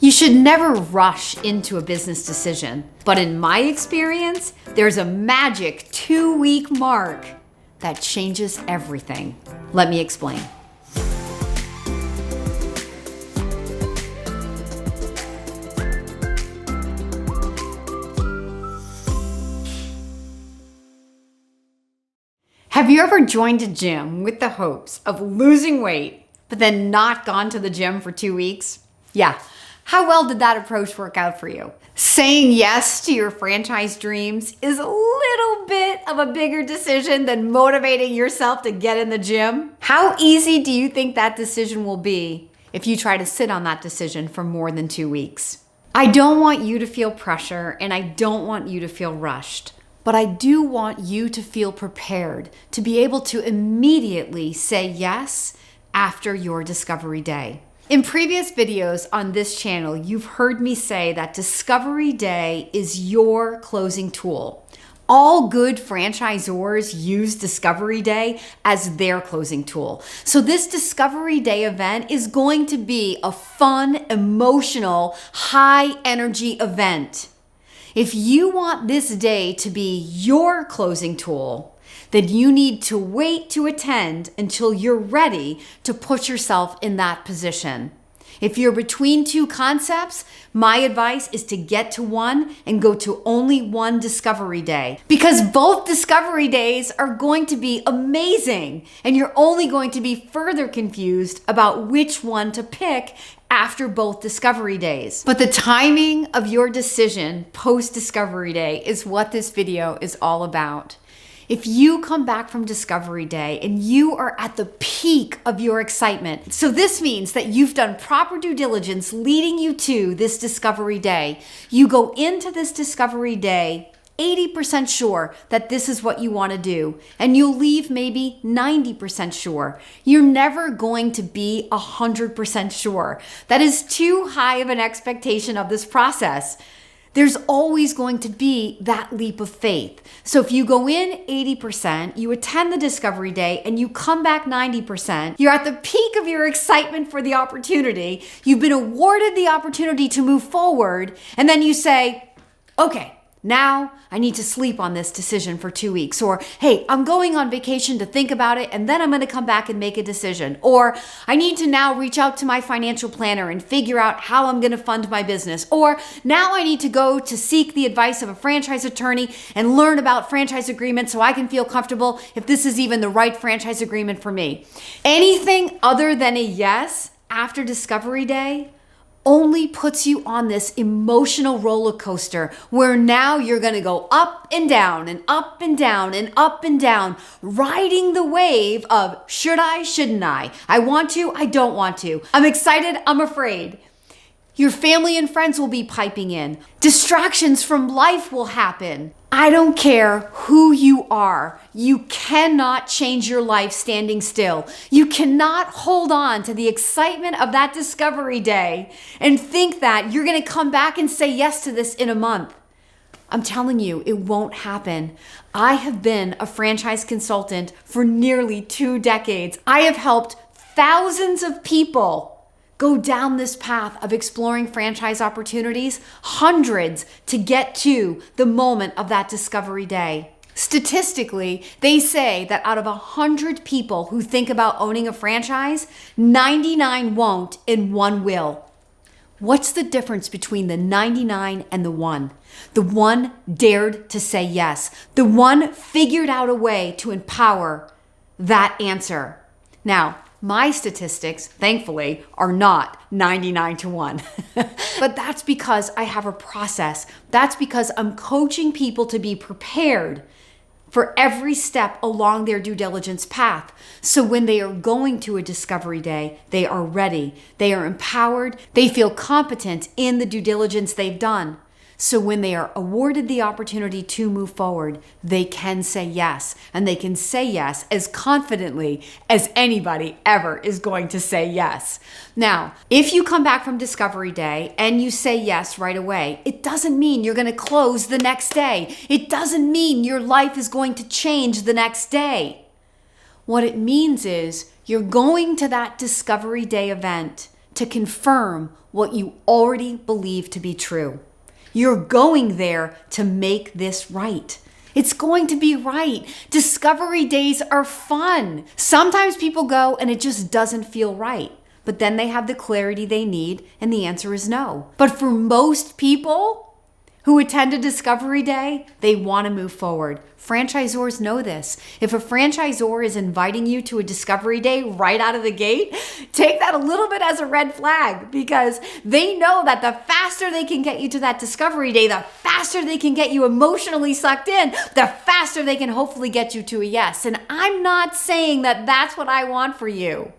You should never rush into a business decision, but in my experience, there's a magic 2-week mark that changes everything. Let me explain. Have you ever joined a gym with the hopes of losing weight, but then not gone to the gym for 2 weeks? Yeah. How well did that approach work out for you? Saying yes to your franchise dreams is a little bit of a bigger decision than motivating yourself to get in the gym. How easy do you think that decision will be if you try to sit on that decision for more than 2 weeks? I don't want you to feel pressure and I don't want you to feel rushed, but I do want you to feel prepared to be able to immediately say yes after your discovery day. In previous videos on this channel, you've heard me say that Discovery Day is your closing tool. All good franchisors use Discovery Day as their closing tool. So this Discovery Day event is going to be a fun, emotional, high energy event. If you want this day to be your closing tool, then you need to wait to attend until you're ready to put yourself in that position. If you're between two concepts, my advice is to get to one and go to only one Discovery Day, because both Discovery Days are going to be amazing and you're only going to be further confused about which one to pick after both Discovery Days. But the timing of your decision post Discovery Day is what this video is all about. If you come back from Discovery Day and you are at the peak of your excitement, so this means that you've done proper due diligence leading you to this Discovery Day. You go into this Discovery Day 80% sure that this is what you want to do, and you'll leave maybe 90% sure. You're never going to be 100% sure. That is too high of an expectation of this process. There's always going to be that leap of faith. So if you go in 80%, you attend the Discovery Day, and you come back 90%, you're at the peak of your excitement for the opportunity, you've been awarded the opportunity to move forward, and then you say, okay, now I need to sleep on this decision for 2 weeks. Or, hey, I'm going on vacation to think about it and then I'm going to come back and make a decision. Or I need to now reach out to my financial planner and figure out how I'm going to fund my business. Or now I need to go to seek the advice of a franchise attorney and learn about franchise agreements so I can feel comfortable if this is even the right franchise agreement for me. Anything other than a yes after Discovery Day only puts you on this emotional roller coaster where now you're going to go up and down and up and down and up and down, riding the wave of should I, shouldn't I want to, I don't want to, I'm excited, I'm afraid. Your family and friends will be piping in. Distractions from life will happen. I don't care who you are. You cannot change your life standing still. You cannot hold on to the excitement of that Discovery Day and think that you're going to come back and say yes to this in a month. I'm telling you, it won't happen. I have been a franchise consultant for nearly 2 decades. I have helped thousands of people go down this path of exploring franchise opportunities, hundreds to get to the moment of that Discovery Day. Statistically, they say that out of 100 people who think about owning a franchise, 99 won't and 1 will. What's the difference between the 99 and the 1? The 1 dared to say yes. The 1 figured out a way to empower that answer. Now, my statistics, thankfully, are not 99 to 1. But that's because I have a process. That's because I'm coaching people to be prepared for every step along their due diligence path. So when they are going to a Discovery Day, they are ready, they are empowered, they feel competent in the due diligence they've done. So when they are awarded the opportunity to move forward, they can say yes. And they can say yes as confidently as anybody ever is going to say yes. Now, if you come back from Discovery Day and you say yes right away, it doesn't mean you're going to close the next day. It doesn't mean your life is going to change the next day. What it means is you're going to that Discovery Day event to confirm what you already believe to be true. You're going there to make this right. It's going to be right. Discovery days are fun. Sometimes people go and it just doesn't feel right, but then they have the clarity they need and the answer is no. But for most people who attend a discovery day, they want to move forward. Franchisors know this. If a franchisor is inviting you to a discovery day right out of the gate, take that a little bit as a red flag, because they know that the faster they can get you to that discovery day, the faster they can get you emotionally sucked in, the faster they can hopefully get you to a yes. And I'm not saying that that's what I want for you.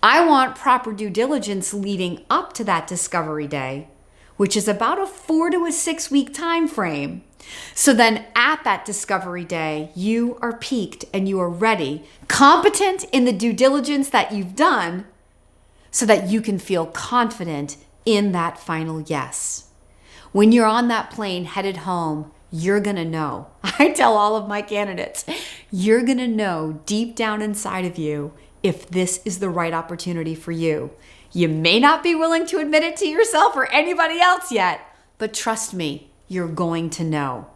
I want proper due diligence leading up to that discovery day, which is about a 4 to 6 week time frame. So then at that discovery day, you are peaked and you are ready, competent in the due diligence that you've done, so that you can feel confident in that final yes. When you're on that plane headed home, you're gonna know. I tell all of my candidates, you're gonna know deep down inside of you if this is the right opportunity for you. You may not be willing to admit it to yourself or anybody else yet, but trust me, you're going to know.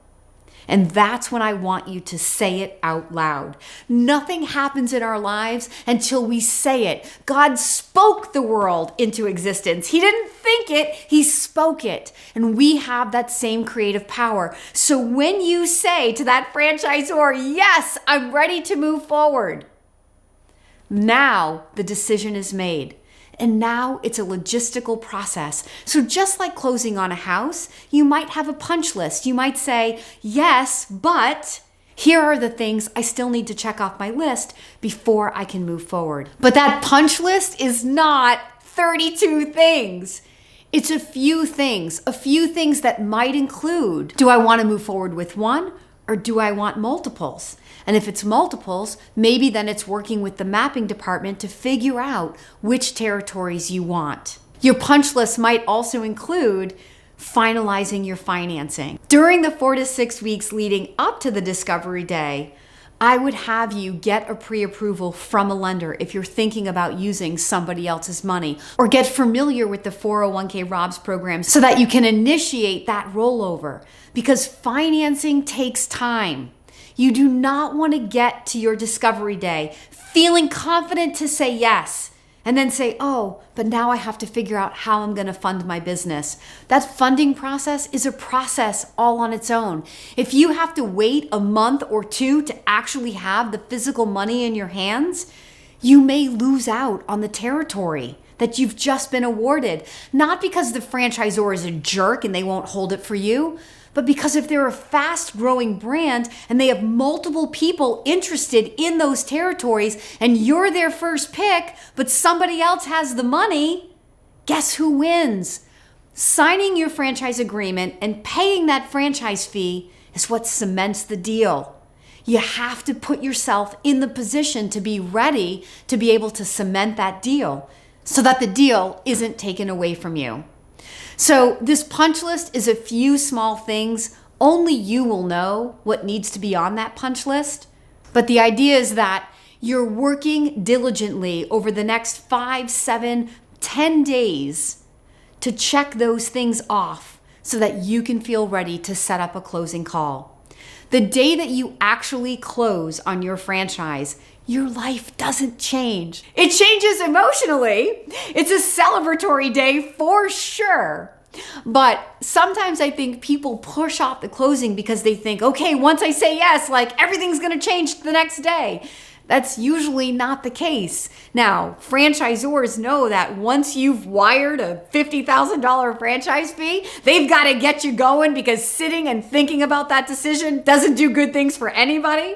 And that's when I want you to say it out loud. Nothing happens in our lives until we say it. God spoke the world into existence. He didn't think it, He spoke it. And we have that same creative power. So when you say to that franchisor, yes, I'm ready to move forward, now the decision is made. And now it's a logistical process. So just like closing on a house, you might have a punch list. You might say, yes, but here are the things I still need to check off my list before I can move forward. But that punch list is not 32 things. It's a few things that might include, do I want to move forward with one, or do I want multiples? And if it's multiples, maybe then it's working with the mapping department to figure out which territories you want. Your punch list might also include finalizing your financing. During the 4 to 6 weeks leading up to the discovery day, I would have you get a pre-approval from a lender if you're thinking about using somebody else's money, or get familiar with the 401k ROBS program so that you can initiate that rollover, because financing takes time. You do not want to get to your discovery day feeling confident to say yes and then say, oh, but now I have to figure out how I'm going to fund my business. That funding process is a process all on its own. If you have to wait a month or two to actually have the physical money in your hands, you may lose out on the territory that you've just been awarded. Not because the franchisor is a jerk and they won't hold it for you, but because if they're a fast-growing brand and they have multiple people interested in those territories and you're their first pick, but somebody else has the money, guess who wins? Signing your franchise agreement and paying that franchise fee is what cements the deal. You have to put yourself in the position to be ready to be able to cement that deal so that the deal isn't taken away from you. So this punch list is a few small things. Only you will know what needs to be on that punch list. But the idea is that you're working diligently over the next 5, 7, 10 days to check those things off so that you can feel ready to set up a closing call. The day that you actually close on your franchise, your life doesn't change. It changes emotionally. It's a celebratory day for sure. But sometimes I think people push off the closing because they think, okay, once I say yes, like everything's going to change the next day. That's usually not the case. Now, franchisors know that once you've wired a $50,000 franchise fee, they've got to get you going, because sitting and thinking about that decision doesn't do good things for anybody.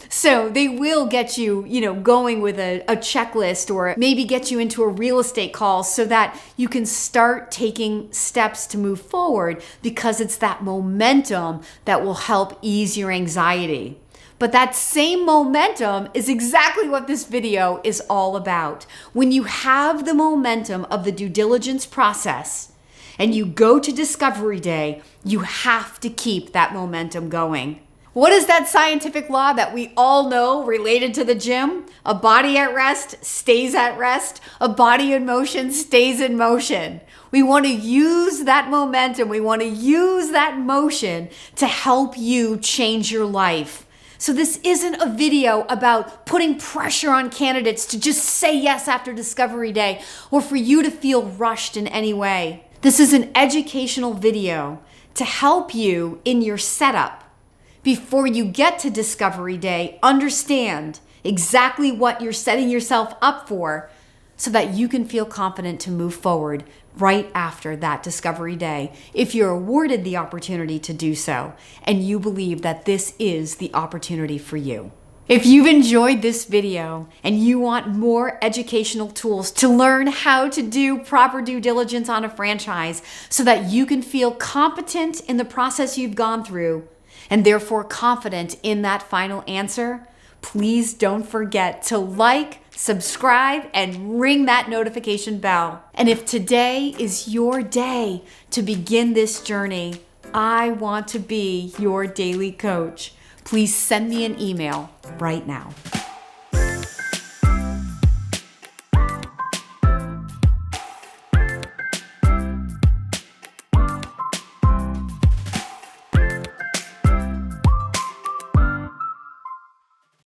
So they will get you, going with a checklist, or maybe get you into a real estate call so that you can start taking steps to move forward, because it's that momentum that will help ease your anxiety. But that same momentum is exactly what this video is all about. When you have the momentum of the due diligence process and you go to discovery day, you have to keep that momentum going. What is that scientific law that we all know related to the gym? A body at rest stays at rest. A body in motion stays in motion. We want to use that momentum. We want to use that motion to help you change your life. So this isn't a video about putting pressure on candidates to just say yes after Discovery Day or for you to feel rushed in any way. This is an educational video to help you in your setup. Before you get to Discovery Day, understand exactly what you're setting yourself up for so that you can feel confident to move forward right after that Discovery Day if you're awarded the opportunity to do so and you believe that this is the opportunity for you. If you've enjoyed this video and you want more educational tools to learn how to do proper due diligence on a franchise so that you can feel competent in the process you've gone through, and therefore confident in that final answer, please don't forget to like, subscribe, and ring that notification bell. And if today is your day to begin this journey, I want to be your daily coach. Please send me an email right now.